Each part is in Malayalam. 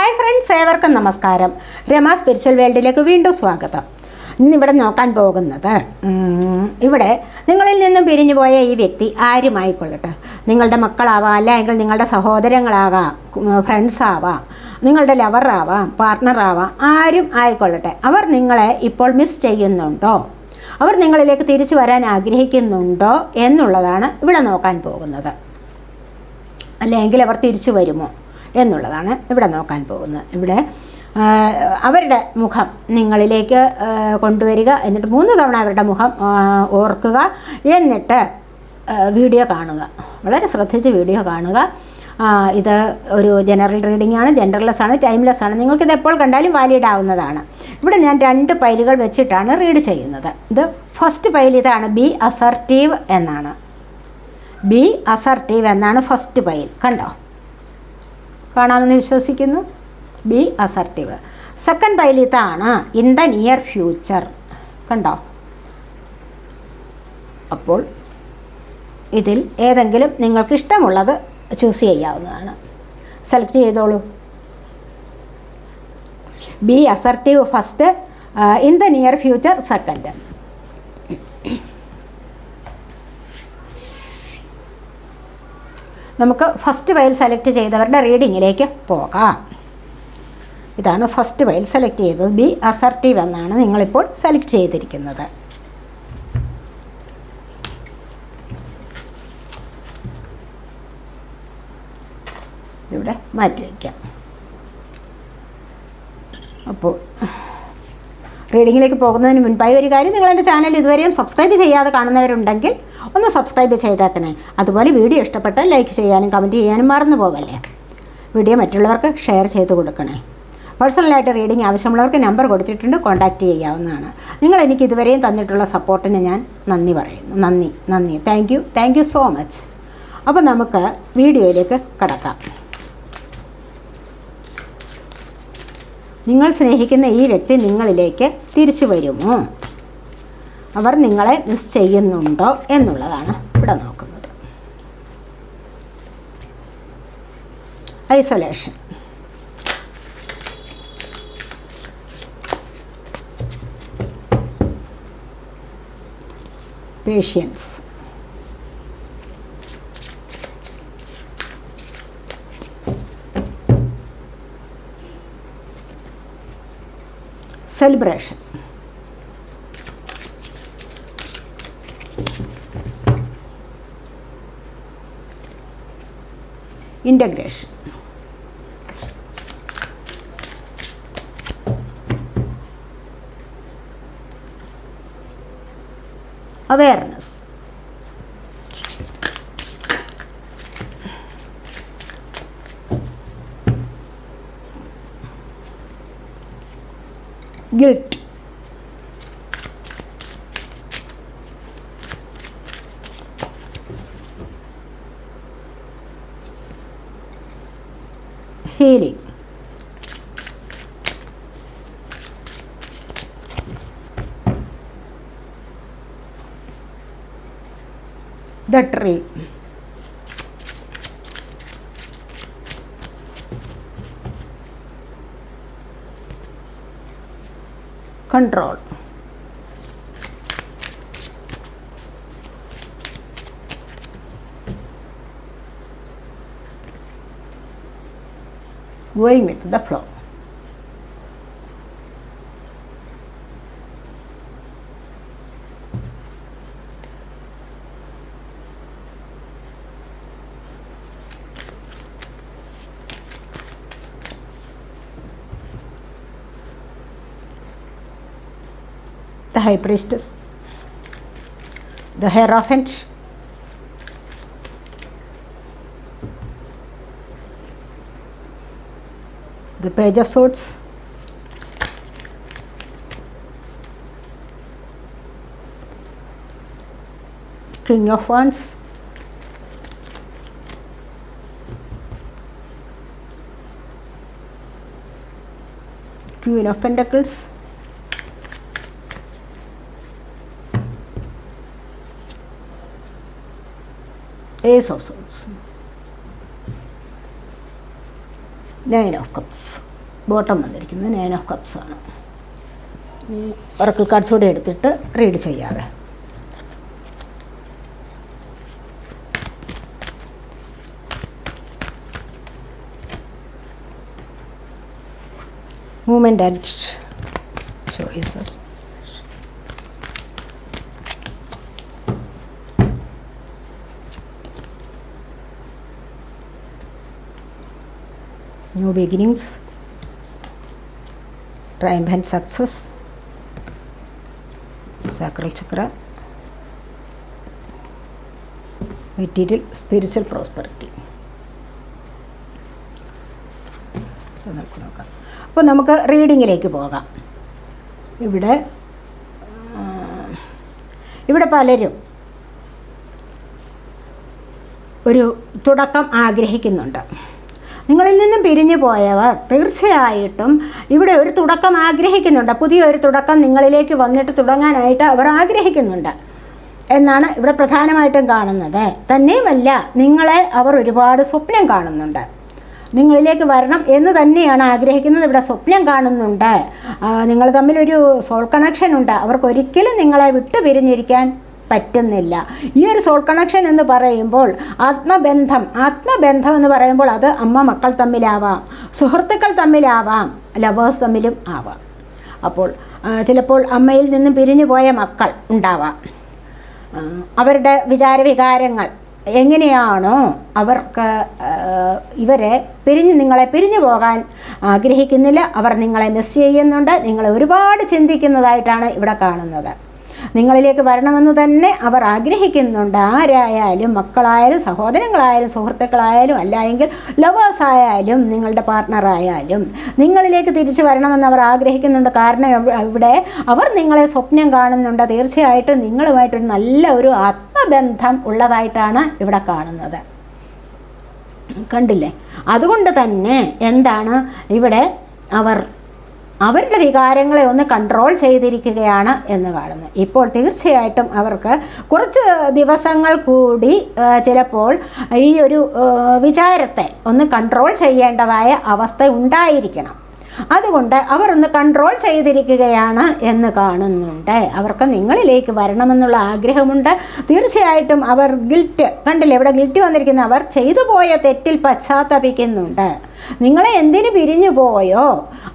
ഹായ് ഫ്രണ്ട്സ്, ഏവർക്കും നമസ്കാരം. രമ സ്പിരിച്വൽ വേൾഡിലേക്ക് വീണ്ടും സ്വാഗതം. ഇന്നിവിടെ നോക്കാൻ പോകുന്നത്, ഇവിടെ നിങ്ങളിൽ നിന്നും പിരിഞ്ഞു പോയ ഈ വ്യക്തി ആരുമായിക്കൊള്ളട്ടെ, നിങ്ങളുടെ മക്കളാവാം, അല്ലെങ്കിൽ നിങ്ങളുടെ സഹോദരങ്ങളാവാം, ഫ്രണ്ട്സാവാം, നിങ്ങളുടെ ലവറാവാം, പാർട്ട്ണറാവാം, ആരും ആയിക്കൊള്ളട്ടെ, അവർ നിങ്ങളെ ഇപ്പോൾ മിസ് ചെയ്യുന്നുണ്ടോ, അവർ നിങ്ങളിലേക്ക് തിരിച്ചു വരാൻ ആഗ്രഹിക്കുന്നുണ്ടോ എന്നുള്ളതാണ് ഇവിടെ നോക്കാൻ പോകുന്നത്. അല്ലെങ്കിൽ അവർ തിരിച്ചു വരുമോ എന്നുള്ളതാണ് ഇവിടെ നോക്കാൻ പോകുന്നത്. ഇവിടെ അവരുടെ മുഖം നിങ്ങളിലേക്ക് കൊണ്ടുവരിക, എന്നിട്ട് 3 തവണ അവരുടെ മുഖം ഓർക്കുക, എന്നിട്ട് വീഡിയോ കാണുക. വളരെ ശ്രദ്ധിച്ച് വീഡിയോ കാണുക. ഇത് ഒരു ജനറൽ റീഡിംഗ് ആണ്, ജെൻഡർലെസ് ആണ്, ടൈംലെസ് ആണ്. നിങ്ങൾക്കിത് എപ്പോൾ കണ്ടാലും വാലിഡ് ആവുന്നതാണ്. ഇവിടെ ഞാൻ 2 പൈലുകൾ വെച്ചിട്ടാണ് റീഡ് ചെയ്യുന്നത്. ഇത് ഫസ്റ്റ് പൈൽ ഇതാണ്, ബി അസർട്ടീവ് എന്നാണ്. ബി അസർട്ടീവ് എന്നാണ് ഫസ്റ്റ് പൈൽ. കണ്ടോ? കാണാമെന്ന് വിശ്വസിക്കുന്നു. B assertive. സെക്കൻഡ് പൈൽ ഇതാണ്, ഇൻ ദ നിയർ ഫ്യൂച്ചർ. കണ്ടോ? അപ്പോൾ ഇതിൽ ഏതെങ്കിലും നിങ്ങൾക്ക് ഇഷ്ടമുള്ളത് ചൂസ് ചെയ്യാവുന്നതാണ്. സെലക്ട് ചെയ്തോളൂ. B assertive first, in the near future second. നമുക്ക് ഫസ്റ്റ് പൈൽ സെലക്ട് ചെയ്തവരുടെ റീഡിങ്ങിലേക്ക് പോകാം. ഇതാണ് ഫസ്റ്റ് പൈൽ സെലക്ട് ചെയ്തത്. ബി അസർട്ടീവ് എന്നാണ് നിങ്ങളിപ്പോൾ സെലക്ട് ചെയ്തിരിക്കുന്നത്. ഇവിടെ മാറ്റി വയ്ക്കാം. അപ്പോൾ റീഡിങ്ങിലേക്ക് പോകുന്നതിന് മുൻപായി ഒരു കാര്യം, നിങ്ങളെൻ്റെ ചാനൽ ഇതുവരെയും സബ്സ്ക്രൈബ് ചെയ്യാതെ കാണുന്നവരുണ്ടെങ്കിൽ ഒന്ന് സബ്സ്ക്രൈബ് ചെയ്തേക്കണേ. അതുപോലെ വീഡിയോ ഇഷ്ടപ്പെട്ടാൽ ലൈക്ക് ചെയ്യാനും കമൻറ്റ് ചെയ്യാനും മറന്നു പോവല്ലേ. വീഡിയോ മറ്റുള്ളവർക്ക് ഷെയർ ചെയ്ത് കൊടുക്കണേ. പേഴ്സണലായിട്ട് റീഡിംഗ് ആവശ്യമുള്ളവർക്ക് നമ്പർ കൊടുത്തിട്ടുണ്ട്, കോൺടാക്റ്റ് ചെയ്യാവുന്നതാണ്. നിങ്ങൾ എനിക്ക് ഇതുവരെയും തന്നിട്ടുള്ള സപ്പോർട്ടിന് ഞാൻ നന്ദി പറയുന്നു. നന്ദി. Thank you so much. അപ്പോൾ നമുക്ക് വീഡിയോയിലേക്ക് കടക്കാം. നിങ്ങൾ സ്നേഹിക്കുന്ന ഈ വ്യക്തി നിങ്ങളിലേക്ക് തിരിച്ചു വരുമോ, അവർ നിങ്ങളെ മിസ് ചെയ്യുന്നുണ്ടോ എന്നുള്ളതാണ് ഇവിടെ നോക്കുന്നത്. Isolation, patience, celebration, integration, awareness, guilt, healing, the tree, control, going with the flow. The High Priestess, the Hierophant, the Page of Swords, King of Wands, Queen of Pentacles, Ace of Swords, 9 of Cups. Bottom വന്നിരിക്കുന്നത് 9 ഓഫ് കപ്സ് ആണ്. ഒറക്കിൾ കാർഡ്സ് കൂടെ എടുത്തിട്ട് റീഡ് ചെയ്യാതെ. Movement and choices. New beginnings, triumphant success, sacral chakra, material spiritual prosperity. നോക്കാം. അപ്പോൾ നമുക്ക് റീഡിങ്ങിലേക്ക് പോകാം. ഇവിടെ പലരും ഒരു തുടക്കം ആഗ്രഹിക്കുന്നുണ്ട്. നിങ്ങളിൽ നിന്നും പിരിഞ്ഞു പോയവർ തീർച്ചയായിട്ടും ഇവിടെ ഒരു തുടക്കം ആഗ്രഹിക്കുന്നുണ്ട്. പുതിയൊരു തുടക്കം നിങ്ങളിലേക്ക് വന്നിട്ട് തുടങ്ങാനായിട്ട് അവർ ആഗ്രഹിക്കുന്നുണ്ട് എന്നാണ് ഇവിടെ പ്രധാനമായിട്ടും കാണുന്നത്. തന്നെയുമല്ല, നിങ്ങളെ അവർ ഒരുപാട് സ്വപ്നം കാണുന്നുണ്ട്. നിങ്ങളിലേക്ക് വരണം എന്ന് തന്നെയാണ് ആഗ്രഹിക്കുന്നത്. ഇവിടെ സ്വപ്നം കാണുന്നുണ്ട്. നിങ്ങൾ തമ്മിലൊരു സോൾ കണക്ഷൻ ഉണ്ട്. അവർക്കൊരിക്കലും നിങ്ങളെ വിട്ടു പിരിഞ്ഞിരിക്കാൻ പറ്റുന്നില്ല. ഈ ഒരു സോൾ കണക്ഷൻ എന്ന് പറയുമ്പോൾ ആത്മബന്ധം എന്ന് പറയുമ്പോൾ അത് അമ്മ മക്കൾ തമ്മിലാവാം, സുഹൃത്തുക്കൾ തമ്മിലാവാം, ലവേഴ്സ് തമ്മിലും ആവാം. അപ്പോൾ ചിലപ്പോൾ അമ്മയിൽ നിന്നും പിരിഞ്ഞു പോയ മക്കൾ ഉണ്ടാവാം. അവരുടെ വികാരങ്ങൾ എങ്ങനെയാണോ അവർക്ക് നിങ്ങളെ പിരിഞ്ഞു പോകാൻ ആഗ്രഹിക്കുന്നില്ല. അവർ നിങ്ങളെ മിസ് ചെയ്യുന്നുണ്ട്. നിങ്ങളെ ഒരുപാട് ചിന്തിക്കുന്നതായിട്ടാണ് ഇവിടെ കാണുന്നത്. നിങ്ങളിലേക്ക് വരണമെന്ന് തന്നെ അവർ ആഗ്രഹിക്കുന്നുണ്ട്. ആരായാലും, മക്കളായാലും, സഹോദരങ്ങളായാലും, സുഹൃത്തുക്കളായാലും, അല്ല എങ്കിൽ ലവേഴ്സായാലും, നിങ്ങളുടെ പാർട്ട്ണറായാലും നിങ്ങളിലേക്ക് തിരിച്ചു വരണമെന്ന് അവർ ആഗ്രഹിക്കുന്നുണ്ട്. കാരണം ഇവിടെ അവർ നിങ്ങളെ സ്വപ്നം കാണുന്നുണ്ട്. തീർച്ചയായിട്ടും നിങ്ങളുമായിട്ടൊരു നല്ല ഒരു ആത്മബന്ധം ഉള്ളതായിട്ടാണ് ഇവിടെ കാണുന്നത്. കണ്ടില്ലേ? അതുകൊണ്ട് തന്നെ എന്താണ് ഇവിടെ അവരുടെ വികാരങ്ങളെ ഒന്ന് കൺട്രോൾ ചെയ്തിരിക്കുകയാണ് എന്ന് കാണുന്നു. ഇപ്പോൾ തീർച്ചയായിട്ടും അവർക്ക് കുറച്ച് ദിവസങ്ങൾ കൂടി ചിലപ്പോൾ ഈ ഒരു വിചാരത്തെ ഒന്ന് കൺട്രോൾ ചെയ്യേണ്ടതായ അവസ്ഥ ഉണ്ടായിരിക്കണം. അതുകൊണ്ട് അവർ ഒന്ന് കൺട്രോൾ ചെയ്തിരിക്കുകയാണ് എന്ന് കാണുന്നുണ്ട്. അവർക്ക് നിങ്ങളിലേക്ക് വരണമെന്നുള്ള ആഗ്രഹമുണ്ട്. തീർച്ചയായിട്ടും അവർ കണ്ടില്ലേ, ഇവിടെ ഗിൽറ്റ് വന്നിരിക്കുന്നത്. അവർ ചെയ്തു പോയ തെറ്റിൽ പശ്ചാത്തപിക്കുന്നുണ്ട്. നിങ്ങളെ എന്തിനു പിരിഞ്ഞു പോയോ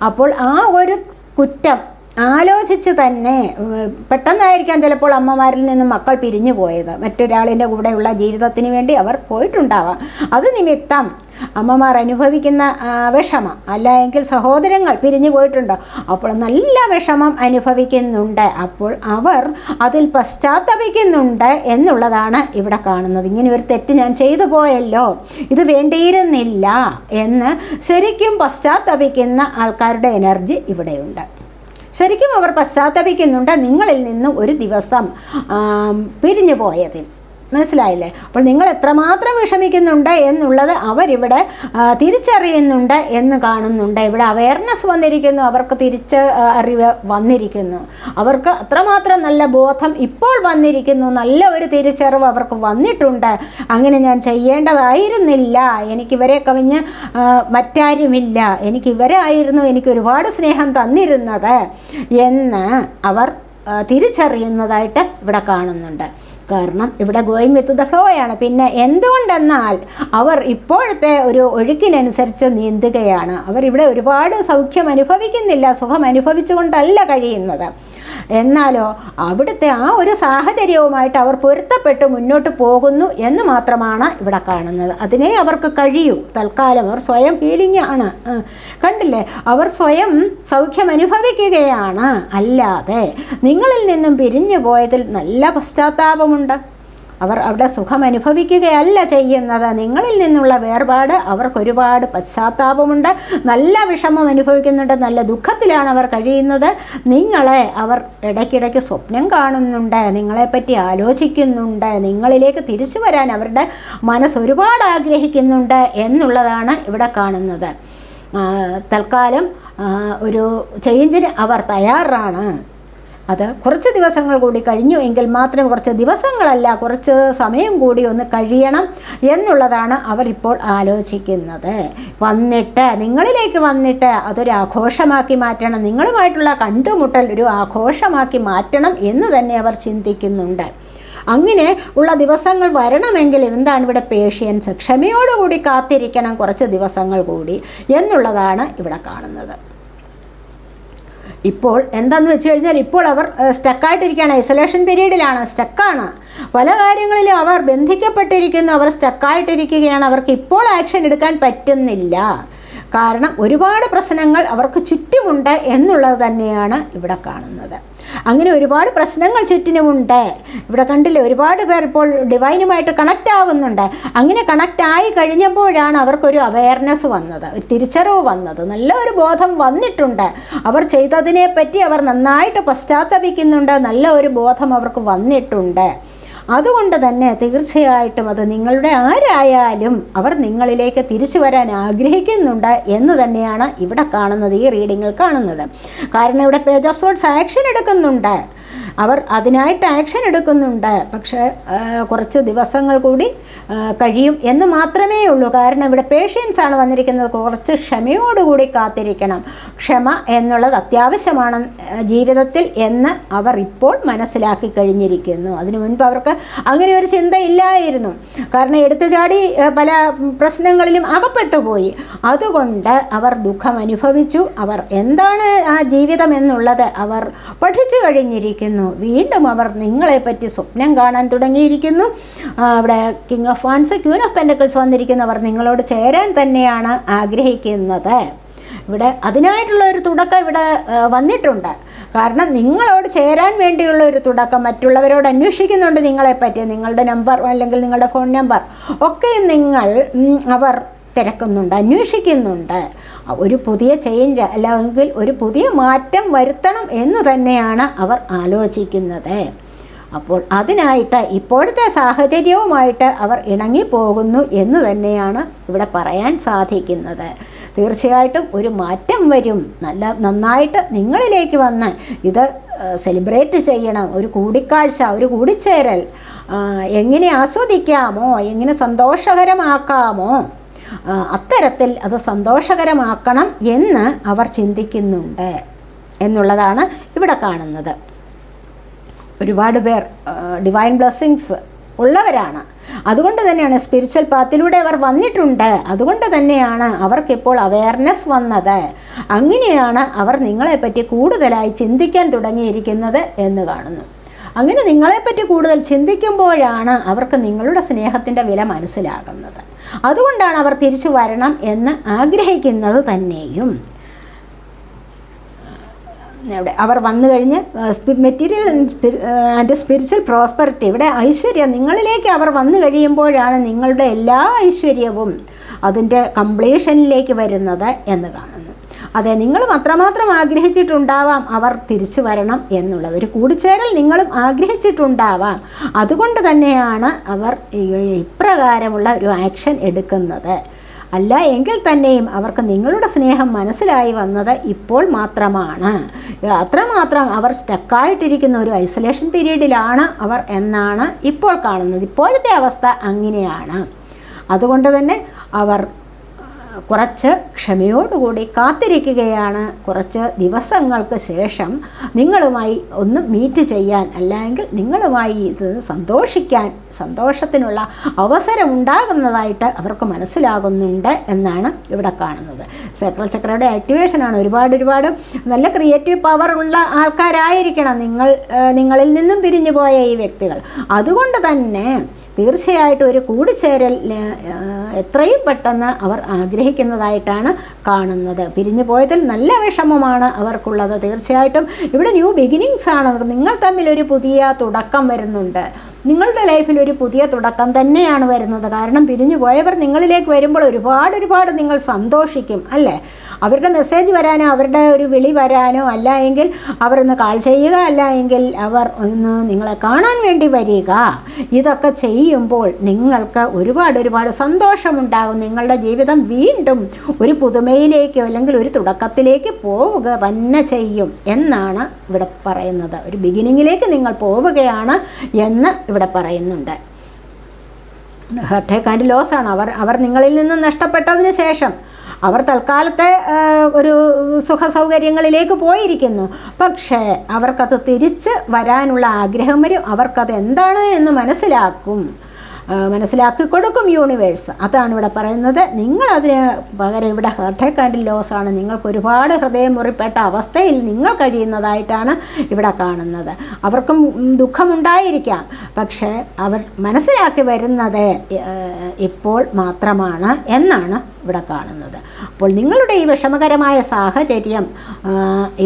അപ്പോൾ ആ ഒരു കുറ്റം ആലോചിച്ച് തന്നെ, പെട്ടെന്നായിരിക്കാം ചിലപ്പോൾ അമ്മമാരിൽ നിന്നും മക്കൾ പിരിഞ്ഞു പോയത്. മറ്റൊരാളിൻ്റെ കൂടെയുള്ള ജീവിതത്തിന് വേണ്ടി അവർ പോയിട്ടുണ്ടാവാം. അത് നിമിത്തം അമ്മമാർ അനുഭവിക്കുന്ന വിഷമം, അല്ല എങ്കിൽ സഹോദരങ്ങൾ പിരിഞ്ഞു പോയിട്ടുണ്ടോ, അപ്പോൾ നല്ല വിഷമം അനുഭവിക്കുന്നുണ്ട്. അപ്പോൾ അവർ അതിൽ പശ്ചാത്തപിക്കുന്നുണ്ട് എന്നുള്ളതാണ് ഇവിടെ കാണുന്നത്. ഇങ്ങനെ ഒരു തെറ്റ് ഞാൻ ചെയ്തു പോയല്ലോ, ഇത് വേണ്ടിയിരുന്നില്ല എന്ന് ശരിക്കും പശ്ചാത്തപിക്കുന്ന ആൾക്കാരുടെ എനർജി ഇവിടെയുണ്ട്. ശരിക്കും അവർ പശ്ചാത്തപിക്കുന്നുണ്ട് നിങ്ങളിൽ നിന്നും ഒരു ദിവസം പിരിഞ്ഞു പോയതിൽ. മനസ്സിലായില്ലേ? അപ്പോൾ നിങ്ങൾ എത്രമാത്രം വിഷമിക്കുന്നുണ്ട് എന്നുള്ളത് അവരിവിടെ തിരിച്ചറിയുന്നുണ്ട് എന്ന് കാണുന്നുണ്ട്. ഇവിടെ അവയർനെസ് വന്നിരിക്കുന്നു, അവർക്ക് അറിവ് വന്നിരിക്കുന്നു, അവർക്ക് അത്രമാത്രം നല്ല ബോധം ഇപ്പോൾ വന്നിരിക്കുന്നു, നല്ല ഒരു തിരിച്ചറിവ് അവർക്ക് വന്നിട്ടുണ്ട്. അങ്ങനെ ഞാൻ ചെയ്യേണ്ടതായിരുന്നില്ല, എനിക്കിവരെ കവിഞ്ഞ് മറ്റാരുമില്ല, എനിക്കിവരായിരുന്നു എനിക്ക് ഒരുപാട് സ്നേഹം തന്നിരുന്നത് എന്ന് അവർ തിരിച്ചറിയുന്നതായിട്ട് ഇവിടെ കാണുന്നുണ്ട്. കാരണം ഇവിടെ ഗോയിങ് വിത്ത് ദ ഫ്ലോയാണ്. പിന്നെ എന്തുകൊണ്ടെന്നാൽ അവർ ഇപ്പോഴത്തെ ഒരു ഒഴുക്കിനനുസരിച്ച് നീന്തുകയാണ്. അവർ ഇവിടെ ഒരുപാട് സൗഖ്യം അനുഭവിക്കുന്നില്ല, സുഖം അനുഭവിച്ചുകൊണ്ടല്ല കഴിയുന്നത്. എന്നാലോ അവിടുത്തെ ആ ഒരു സാഹചര്യവുമായിട്ട് അവർ പൊരുത്തപ്പെട്ട് മുന്നോട്ട് പോകുന്നു എന്ന് മാത്രമാണ് ഇവിടെ കാണുന്നത്. അതിനെ അവർക്ക് കഴിയൂ. തൽക്കാലം അവർ സ്വയം ഹീലിംഗ് ആണ്. കണ്ടില്ലേ, അവർ സ്വയം സൗഖ്യം അനുഭവിക്കുകയാണ്. അല്ലാതെ നിങ്ങളിൽ നിന്നും പിരിഞ്ഞു പോയതിൽ നല്ല പശ്ചാത്താപമുണ്ട്. അവർ അവിടെ സുഖം അനുഭവിക്കുകയല്ല ചെയ്യുന്നത്. നിങ്ങളിൽ നിന്നുള്ള വേർപാട് അവർക്കൊരുപാട് പശ്ചാത്താപമുണ്ട്, നല്ല വിഷമം അനുഭവിക്കുന്നുണ്ട്, നല്ല ദുഃഖത്തിലാണ് അവർ കഴിയുന്നത്. നിങ്ങളെ അവർ ഇടയ്ക്കിടയ്ക്ക് സ്വപ്നം കാണുന്നുണ്ട്, നിങ്ങളെപ്പറ്റി ആലോചിക്കുന്നുണ്ട്, നിങ്ങളിലേക്ക് തിരിച്ചു വരാൻ അവരുടെ മനസ്സ് ഒരുപാട് ആഗ്രഹിക്കുന്നുണ്ട് എന്നുള്ളതാണ് ഇവിടെ കാണുന്നത്. തൽക്കാലം ഒരു ചേഞ്ചിന് അവർ തയ്യാറാണ്. അത് കുറച്ച് ദിവസങ്ങൾ കൂടി കഴിഞ്ഞു എങ്കിൽ മാത്രം, കുറച്ച് ദിവസങ്ങളല്ല കുറച്ച് സമയം കൂടി ഒന്ന് കഴിയണം എന്നുള്ളതാണ് അവരിപ്പോൾ ആലോചിക്കുന്നത്. നിങ്ങളിലേക്ക് വന്നിട്ട് അതൊരു ആഘോഷമാക്കി മാറ്റണം, നിങ്ങളുമായിട്ടുള്ള കണ്ടുമുട്ടൽ ഒരു ആഘോഷമാക്കി മാറ്റണം എന്ന് തന്നെ അവർ ചിന്തിക്കുന്നുണ്ട്. അങ്ങനെ ഉള്ള ദിവസങ്ങൾ വരണമെങ്കിൽ എന്താണ് ഇവിടെ പേഷ്യൻസ്, ക്ഷമയോടുകൂടി കാത്തിരിക്കണം കുറച്ച് ദിവസങ്ങൾ കൂടി എന്നുള്ളതാണ് ഇവിടെ കാണുന്നത്. ഇപ്പോൾ എന്താണെന്ന് വെച്ച് കഴിഞ്ഞാൽ ഇപ്പോൾ അവർ സ്റ്റക്കായിട്ടിരിക്കുകയാണ്, ഐസൊലേഷൻ പീരീഡിലാണ്, സ്റ്റക്കാണ്. പല കാര്യങ്ങളിലും അവർ ബന്ധിക്കപ്പെട്ടിരിക്കുന്നു, അവർ സ്റ്റക്കായിട്ടിരിക്കുകയാണ്. അവർക്ക് ഇപ്പോൾ ആക്ഷൻ എടുക്കാൻ പറ്റുന്നില്ല. കാരണം ഒരുപാട് പ്രശ്നങ്ങൾ അവർക്ക് ചുറ്റുമുണ്ട് എന്നുള്ളത് തന്നെയാണ് ഇവിടെ കാണുന്നത്. അങ്ങനെ ഒരുപാട് പ്രശ്നങ്ങൾ ചുറ്റിനുമുണ്ട്. ഇവിടെ കണ്ടില്ലേ, ഒരുപാട് പേർ ഇപ്പോൾ ഡിവൈനുമായിട്ട് കണക്റ്റ് ആകുന്നുണ്ട്. അങ്ങനെ കണക്റ്റ് ആയി കഴിഞ്ഞപ്പോഴാണ് അവർക്കൊരു അവയർനെസ് വന്നത്, ഒരു തിരിച്ചറിവ് വന്നത്, നല്ല ഒരു ബോധം വന്നിട്ടുണ്ട്. അവർ ചെയ്തതിനെപ്പറ്റി അവർ നന്നായിട്ട് പശ്ചാത്തപിക്കുന്നുണ്ട്, നല്ല ഒരു ബോധം അവർക്ക് വന്നിട്ടുണ്ട്. അതുകൊണ്ട് തന്നെ തീർച്ചയായിട്ടും അത് നിങ്ങളുടെ ആരായാലും അവർ നിങ്ങളിലേക്ക് തിരിച്ചു വരാൻ ആഗ്രഹിക്കുന്നുണ്ട് എന്ന് തന്നെയാണ് ഇവിടെ കാണുന്നത്, ഈ റീഡിങ്ങിൽ കാണുന്നത്. കാരണം ഇവിടെ പേജ് ഓഫ് സോർഡ്സ് ആക്ഷൻ എടുക്കുന്നുണ്ട്, അവർ അതിനായിട്ട് ആക്ഷൻ എടുക്കുന്നുണ്ട്. പക്ഷേ കുറച്ച് ദിവസങ്ങൾ കൂടി കഴിയും എന്ന് മാത്രമേ ഉള്ളൂ. കാരണം ഇവിടെ പേഷ്യൻസ് ആണ് വന്നിരിക്കുന്നത്. കുറച്ച് ക്ഷമയോടുകൂടി കാത്തിരിക്കണം. ക്ഷമ എന്നുള്ളത് അത്യാവശ്യമാണ് ജീവിതത്തിൽ എന്ന് അവർ ഇപ്പോൾ മനസ്സിലാക്കി കഴിഞ്ഞിരിക്കുന്നു. അതിനു മുൻപ് അവർക്ക് അങ്ങനെ ഒരു ചിന്തയില്ലായിരുന്നു. കാരണം എടുത്തു ചാടി പല പ്രശ്നങ്ങളിലും അകപ്പെട്ടു പോയി. അതുകൊണ്ട് അവർ ദുഃഖം അനുഭവിച്ചു. അവർ എന്താണ് ആ ജീവിതം എന്നുള്ളത് അവർ പഠിച്ചു കഴിഞ്ഞിരിക്കുന്നു. വീണ്ടും അവർ നിങ്ങളെപ്പറ്റി സ്വപ്നം കാണാൻ തുടങ്ങിയിരിക്കുന്നു. അവിടെ king of wands, queen of pentacles വന്നിരിക്കുന്നവർ നിങ്ങളോട് ചേരാൻ തന്നെയാണ് ആഗ്രഹിക്കുന്നത്. ഇവിടെ അതിനായിട്ടുള്ള ഒരു തുടക്കം ഇവിടെ വന്നിട്ടുണ്ട്. കാരണം നിങ്ങളോട് ചേരാൻ വേണ്ടിയുള്ള ഒരു തുടക്കം മറ്റുള്ളവരോട് അന്വേഷിക്കുന്നുണ്ട് നിങ്ങളെപ്പറ്റി. നിങ്ങളുടെ നമ്പർ അല്ലെങ്കിൽ നിങ്ങളുടെ ഫോൺ നമ്പർ ഒക്കെയും അവർ തിരക്കുന്നുണ്ട്, അന്വേഷിക്കുന്നുണ്ട്. ഒരു പുതിയ ചേഞ്ച് അല്ലെങ്കിൽ ഒരു പുതിയ മാറ്റം വരുത്തണം എന്ന് തന്നെയാണ് അവർ ആലോചിക്കുന്നത്. അപ്പോൾ അതിനായിട്ട് ഇപ്പോഴത്തെ സാഹചര്യവുമായിട്ട് അവർ ഇണങ്ങിപ്പോകുന്നു എന്ന് തന്നെയാണ് ഇവിടെ പറയാൻ സാധിക്കുന്നത്. തീർച്ചയായിട്ടും ഒരു മാറ്റം വരും. നന്നായിട്ട് നിങ്ങളിലേക്ക് വന്ന് ഇത് സെലിബ്രേറ്റ് ചെയ്യണം. ഒരു കൂടിക്കാഴ്ച, ഒരു കൂടിച്ചേരൽ എങ്ങനെ ആസ്വദിക്കാമോ, എങ്ങനെ സന്തോഷകരമാക്കാമോ, അത്തരത്തിൽ അത് സന്തോഷകരമാക്കണം എന്ന് അവർ ചിന്തിക്കുന്നുണ്ട് എന്നുള്ളതാണ് ഇവിടെ കാണുന്നത്. ഒരുപാട് പേർ ഡിവൈൻ ബ്ലെസ്സിങ്സ് ഉള്ളവരാണ്. അതുകൊണ്ട് തന്നെയാണ് സ്പിരിച്വൽ പാത്തിലൂടെ അവർ വന്നിട്ടുണ്ട്. അതുകൊണ്ട് തന്നെയാണ് അവർക്കിപ്പോൾ അവയർനെസ് വന്നത്. അങ്ങനെയാണ് അവർ നിങ്ങളെപ്പറ്റി കൂടുതലായി ചിന്തിക്കാൻ തുടങ്ങിയിരിക്കുന്നത് എന്ന് കാണുന്നു. അങ്ങനെ നിങ്ങളെപ്പറ്റി കൂടുതൽ ചിന്തിക്കുമ്പോഴാണ് അവർക്ക് നിങ്ങളുടെ സ്നേഹത്തിൻ്റെ വില മനസ്സിലാകുന്നത്. അതുകൊണ്ടാണ് അവർ തിരിച്ചു വരണം എന്ന് ആഗ്രഹിക്കുന്നത് തന്നെയും. അവർ വന്നു കഴിഞ്ഞ് മെറ്റീരിയൽ ആൻഡ് സ്പിരിച്വൽ പ്രോസ്പെറിറ്റി, ഇവിടെ ഐശ്വര്യം നിങ്ങളിലേക്ക് അവർ വന്നു കഴിയുമ്പോഴാണ് നിങ്ങളുടെ എല്ലാ ഐശ്വര്യവും അതിൻ്റെ കംപ്ലീഷനിലേക്ക് വരുന്നത് എന്ന് കാണുന്നു. അതെ, നിങ്ങളും അത്രമാത്രം ആഗ്രഹിച്ചിട്ടുണ്ടാവാം അവർ തിരിച്ചു വരണം എന്നുള്ളത്. ഒരു കൂടിച്ചേരൽ നിങ്ങളും ആഗ്രഹിച്ചിട്ടുണ്ടാവാം. അതുകൊണ്ട് തന്നെയാണ് അവർ ഇപ്രകാരമുള്ള ഒരു ആക്ഷൻ എടുക്കുന്നത്. അല്ല എങ്കിൽ തന്നെയും അവർക്ക് നിങ്ങളുടെ സ്നേഹം മനസ്സിലായി വന്നത് ഇപ്പോൾ മാത്രമാണ്. അത്രമാത്രം അവർ സ്റ്റക്കായിട്ടിരിക്കുന്ന ഒരു ഐസൊലേഷൻ പീരീഡിലാണ് അവർ എന്നാണ് ഇപ്പോൾ കാണുന്നത്. ഇപ്പോഴത്തെ അവസ്ഥ അങ്ങനെയാണ്. അതുകൊണ്ട് തന്നെ അവർ കുറച്ച് ക്ഷമയോടുകൂടി കാത്തിരിക്കുകയാണ്. കുറച്ച് ദിവസങ്ങൾക്ക് ശേഷം നിങ്ങളുമായി ഒന്ന് മീറ്റ് ചെയ്യാൻ, അല്ലെങ്കിൽ നിങ്ങളുമായി ഇത് സന്തോഷിക്കാൻ, സന്തോഷത്തിനുള്ള അവസരം ഉണ്ടാകുന്നതായിട്ട് അവർക്ക് മനസ്സിലാകുന്നുണ്ട് എന്നാണ് ഇവിടെ കാണുന്നത്. സേക്രൽ ചക്രയുടെ ആക്ടിവേഷനാണ്. ഒരുപാട് നല്ല ക്രിയേറ്റീവ് പവർ ഉള്ള ആൾക്കാരായിരിക്കണം നിങ്ങളിൽ നിന്നും പിരിഞ്ഞു പോയ ഈ വ്യക്തികൾ. അതുകൊണ്ട് തന്നെ തീർച്ചയായിട്ടും ഒരു കൂടിച്ചേരൽ എത്രയും പെട്ടെന്ന് അവർ ആഗ്രഹിക്കുന്നതായിട്ടാണ് കാണുന്നത്. പിരിഞ്ഞു പോയതിൽ നല്ല വിഷമമാണ് അവർക്കുള്ളത്. തീർച്ചയായിട്ടും ഇവിടെ ന്യൂ ബിഗിനിങ്സ് ആണ്. നിങ്ങൾ തമ്മിൽ ഒരു പുതിയ തുടക്കം വരുന്നുണ്ട്. നിങ്ങളുടെ ലൈഫിൽ ഒരു പുതിയ തുടക്കം തന്നെയാണ് വരുന്നത്. കാരണം പിരിഞ്ഞു പോയവർ നിങ്ങളിലേക്ക് വരുമ്പോൾ ഒരുപാട് നിങ്ങൾ സന്തോഷിക്കും അല്ലേ. അവരുടെ മെസ്സേജ് വരാനോ അവരുടെ ഒരു വിളി വരാനോ അല്ല എങ്കിൽ അവരൊന്ന് കാൾ ചെയ്യുക, അല്ല എങ്കിൽ അവർ ഒന്ന് നിങ്ങളെ കാണാൻ വേണ്ടി വരിക. ഇതൊക്കെ ചെയ്യുമ്പോൾ നിങ്ങൾക്ക് ഒരുപാട് സന്തോഷമുണ്ടാകും. നിങ്ങളുടെ ജീവിതം വീണ്ടും ഒരു പുതുമയിലേക്കോ അല്ലെങ്കിൽ ഒരു തുടക്കത്തിലേക്ക് പോവുക തന്നെ ചെയ്യും എന്നാണ് ഇവിടെ പറയുന്നത്. ഒരു ബിഗിനിങ്ങിലേക്ക് നിങ്ങൾ പോവുകയാണ് എന്ന് ഇവിടെ പറയുന്നുണ്ട്. ഹർട്ട് ആൻഡ് ലോസ് ആണ്. അവർ നിങ്ങളിൽ നിന്ന് നഷ്ടപ്പെട്ടതിന് ശേഷം അവർ തൽക്കാലത്തെ ഒരു സുഖസൗകര്യങ്ങളിലേക്ക് പോയിരിക്കുന്നു. പക്ഷേ അവർക്കത് തിരിച്ച് വരാനുള്ള ആഗ്രഹം വരും. അവർക്കത് എന്താണ് എന്ന് മനസ്സിലാക്കി കൊടുക്കും യൂണിവേഴ്സ്. അതാണ് ഇവിടെ പറയുന്നത്. നിങ്ങളതിന് പകരം ഇവിടെ ഹർട്ട് ആൻഡ് ലോസ് ആണ്. നിങ്ങൾക്ക് ഒരുപാട് ഹൃദയം മുറിപ്പെട്ട അവസ്ഥയിൽ നിങ്ങൾ കഴിയുന്നതായിട്ടാണ് ഇവിടെ കാണുന്നത്. അവർക്കും ദുഃഖമുണ്ടായിരിക്കാം, പക്ഷേ അവർ മനസ്സിലാക്കി വരുന്നത് ഇപ്പോൾ മാത്രമാണ് എന്നാണ് ഇവിടെ കാണുന്നത്. അപ്പോൾ നിങ്ങളുടെ ഈ വിഷമകരമായ സാഹചര്യം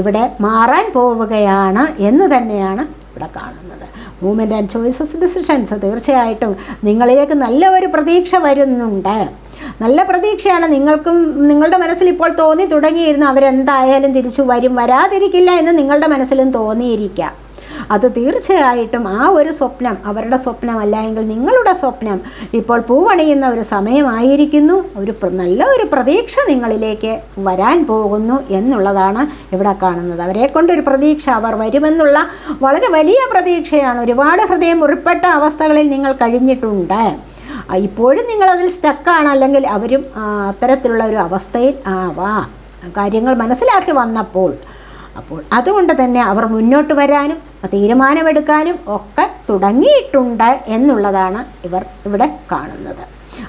ഇവിടെ മാറാൻ പോവുകയാണ് എന്ന് തന്നെയാണ് ഇവിടെ കാണുന്നത്. മൂവ്മെൻറ്റ് ആൻഡ് ചോയ്സസ് ഡിസിഷൻസ് തീർച്ചയായിട്ടും നിങ്ങളിലേക്ക് നല്ല ഒരു പ്രതീക്ഷ വരുന്നുണ്ട്. നല്ല പ്രതീക്ഷയാണ് നിങ്ങൾക്കും. നിങ്ങളുടെ മനസ്സിൽ ഇപ്പോൾ തോന്നി തുടങ്ങിയിരുന്നു അവരെന്തായാലും തിരിച്ചു വരും, വരാതിരിക്കില്ല എന്ന് നിങ്ങളുടെ മനസ്സിലും തോന്നിയിരിക്കാം. അത് തീർച്ചയായിട്ടും ആ ഒരു സ്വപ്നം അവരുടെ സ്വപ്നമല്ല എങ്കിൽ നിങ്ങളുടെ സ്വപ്നം ഇപ്പോൾ പൂവണിയുന്ന ഒരു സമയമായിരിക്കുന്നു. നല്ല ഒരു പ്രതീക്ഷ നിങ്ങളിലേക്ക് വരാൻ പോകുന്നു എന്നുള്ളതാണ് ഇവിടെ കാണുന്നത്. അവരെ കൊണ്ടൊരു പ്രതീക്ഷ, അവർ വരുമെന്നുള്ള വളരെ വലിയ പ്രതീക്ഷയാണ്. ഒരുപാട് ഹൃദയം മുറിപ്പെട്ട അവസ്ഥകളിൽ നിങ്ങൾ കഴിഞ്ഞിട്ടുണ്ട്. ഇപ്പോഴും നിങ്ങളതിൽ സ്റ്റക്കാണ്, അല്ലെങ്കിൽ അവരും അത്തരത്തിലുള്ള ഒരു അവസ്ഥയിൽ കാര്യങ്ങൾ മനസ്സിലാക്കി വന്നപ്പോൾ അതുകൊണ്ട് തന്നെ അവർ മുന്നോട്ട് വരാനും തീരുമാനമെടുക്കാനും ഒക്കെ തുടങ്ങിയിട്ടുണ്ട് എന്നുള്ളതാണ് ഇവിടെ കാണുന്നത്.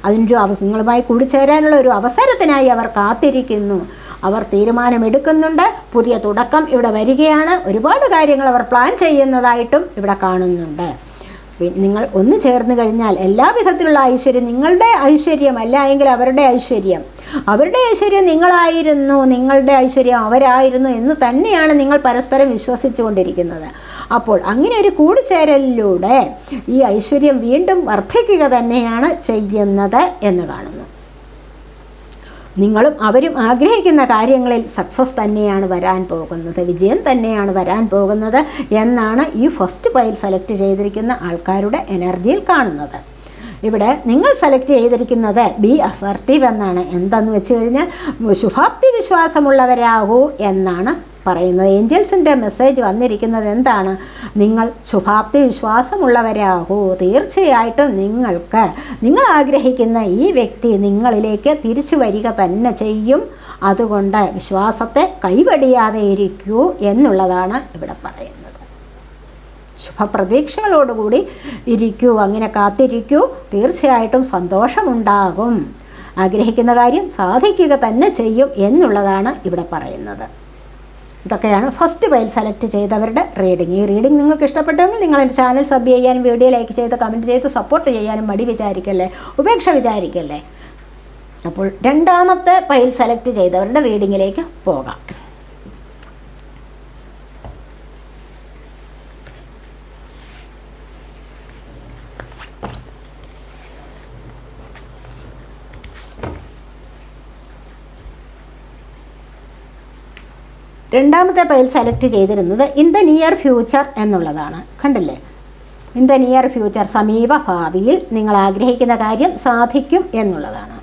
അതിനൊരു നിങ്ങളുമായി കൂടിച്ചേരാനുള്ള ഒരു അവസരത്തിനായി അവർ കാത്തിരിക്കുന്നു. അവർ തീരുമാനമെടുക്കുന്നുണ്ട്. പുതിയ തുടക്കം ഇവിടെ വരികയാണ്. ഒരുപാട് കാര്യങ്ങൾ അവർ പ്ലാൻ ചെയ്യുന്നതായിട്ടും ഇവിടെ കാണുന്നുണ്ട്. നിങ്ങൾ ഒന്ന് ചേർന്ന് കഴിഞ്ഞാൽ എല്ലാ വിധത്തിലുള്ള ഐശ്വര്യം നിങ്ങളുടെ ഐശ്വര്യമല്ല എങ്കിൽ അവരുടെ ഐശ്വര്യം നിങ്ങളായിരുന്നു, നിങ്ങളുടെ ഐശ്വര്യം അവരായിരുന്നു എന്ന് തന്നെയാണ് നിങ്ങൾ പരസ്പരം വിശ്വസിച്ചു കൊണ്ടിരിക്കുന്നത്. അപ്പോൾ അങ്ങനെ ഒരു കൂടിച്ചേരലിലൂടെ ഈ ഐശ്വര്യം വീണ്ടും വർദ്ധിക്കുക തന്നെയാണ് ചെയ്യുന്നത് എന്ന് കാണുന്നു. നിങ്ങളും അവരും ആഗ്രഹിക്കുന്ന കാര്യങ്ങളിൽ സക്സസ് തന്നെയാണ് വരാൻ പോകുന്നത്, വിജയം തന്നെയാണ് വരാൻ പോകുന്നത് എന്നാണ് ഈ ഫസ്റ്റ് പൈൽ സെലക്ട് ചെയ്തിരിക്കുന്ന ആൾക്കാരുടെ എനർജിയിൽ കാണുന്നത്. ഇവിടെ നിങ്ങൾ സെലക്ട് ചെയ്തിരിക്കുന്നത് ബി അസർട്ടീവ് എന്നാണ്. എന്താണെന്ന് വെച്ച് കഴിഞ്ഞാൽ ശുഭാപ്തി വിശ്വാസമുള്ളവരാകൂ എന്നാണ് പറയുന്നത്. ഏഞ്ചൽസിൻ്റെ മെസ്സേജ് വന്നിരിക്കുന്നത് എന്താണ്? നിങ്ങൾ ശുഭാപ്തി വിശ്വാസമുള്ളവരാകൂ. തീർച്ചയായിട്ടും നിങ്ങൾ ആഗ്രഹിക്കുന്ന ഈ വ്യക്തി നിങ്ങളിലേക്ക് തിരിച്ചു വരിക തന്നെ ചെയ്യും. അതുകൊണ്ട് വിശ്വാസത്തെ കൈവടിയാതെ ഇരിക്കൂ എന്നുള്ളതാണ് ഇവിടെ പറയുന്നത്. ശുഭപ്രതീക്ഷകളോടുകൂടി ഇരിക്കൂ, അങ്ങനെ കാത്തിരിക്കൂ. തീർച്ചയായിട്ടും സന്തോഷമുണ്ടാകും. ആഗ്രഹിക്കുന്ന കാര്യം സാധിക്കുക തന്നെ ചെയ്യും എന്നുള്ളതാണ് ഇവിടെ പറയുന്നത്. ഇതൊക്കെയാണ് ഫസ്റ്റ് പൈൽ സെലക്ട് ചെയ്തവരുടെ റീഡിംഗ്. ഈ റീഡിംഗ് നിങ്ങൾക്ക് ഇഷ്ടപ്പെട്ടെങ്കിൽ നിങ്ങൾ എൻ്റെ ചാനൽ സബ് ചെയ്യാനും വീഡിയോ ലൈക്ക് ചെയ്ത് കമൻറ്റ് ചെയ്ത് സപ്പോർട്ട് ചെയ്യാനും മടി വിചാരിക്കല്ലേ, ഉപേക്ഷ വിചാരിക്കല്ലേ. അപ്പോൾ രണ്ടാമത്തെ പൈൽ സെലക്ട് ചെയ്തവരുടെ റീഡിങ്ങിലേക്ക് പോകാം. രണ്ടാമത്തെ പൈൽ സെലക്ട് ചെയ്തിരുന്നത് ഇൻ ദ നിയർ ഫ്യൂച്ചർ എന്നുള്ളതാണ്. കണ്ടില്ലേ? ഇൻ ദ നിയർ ഫ്യൂച്ചർ, സമീപ ഭാവിയിൽ നിങ്ങൾ ആഗ്രഹിക്കുന്ന കാര്യം സാധിക്കും എന്നുള്ളതാണ്.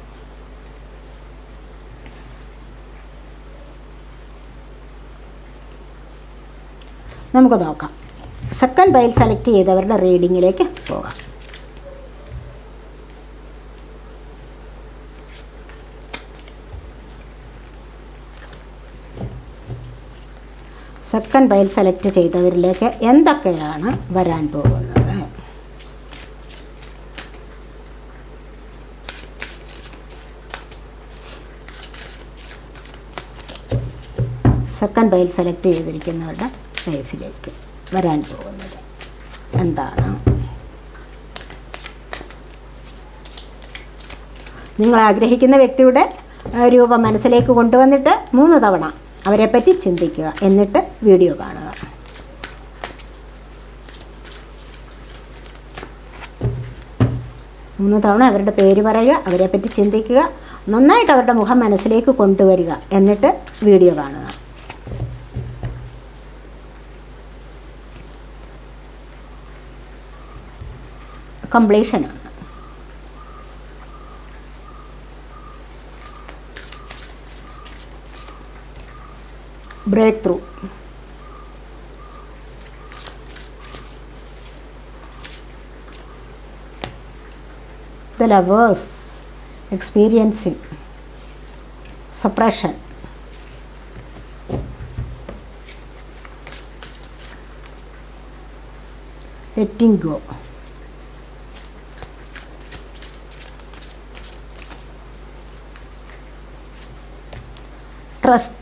നമുക്ക് നോക്കാം. സെക്കൻഡ് പൈൽ സെലക്ട് ചെയ്തവരുടെ റീഡിങ്ങിലേക്ക് പോകാം. സെക്കൻഡ് പൈൽ സെലക്ട് ചെയ്തവരിലേക്ക് എന്തൊക്കെയാണ് വരാൻ പോകുന്നത്? സെക്കൻഡ് പൈൽ സെലക്ട് ചെയ്തിരിക്കുന്നവരുടെ ലൈഫിലേക്ക് വരാൻ പോകുന്നത് എന്താണ്? നിങ്ങൾ ആഗ്രഹിക്കുന്ന വ്യക്തിയുടെ രൂപം മനസ്സിലേക്ക് കൊണ്ടുവന്നിട്ട് 3 തവണ അവരെപ്പറ്റി ചിന്തിക്കുക. എന്നിട്ട് വീഡിയോ കാണുക. 3 തവണ അവരുടെ പേര് പറയുക, അവരെപ്പറ്റി ചിന്തിക്കുക, നന്നായിട്ട് അവരുടെ മുഖം മനസ്സിലേക്ക് കൊണ്ടുവരിക, എന്നിട്ട് വീഡിയോ കാണുക. കംപ്ലീഷനാണ്. Breakthrough. The lovers experiencing suppression. Letting go. Trust.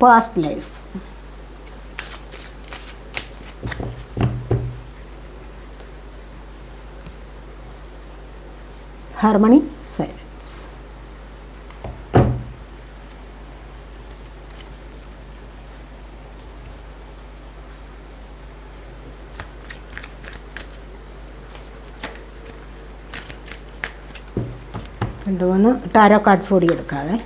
Past lives. Harmony, silence. രണ്ടുമൂന്ന് ടാരോ കാർഡ്സ് കൂടി എടുക്കാതെ.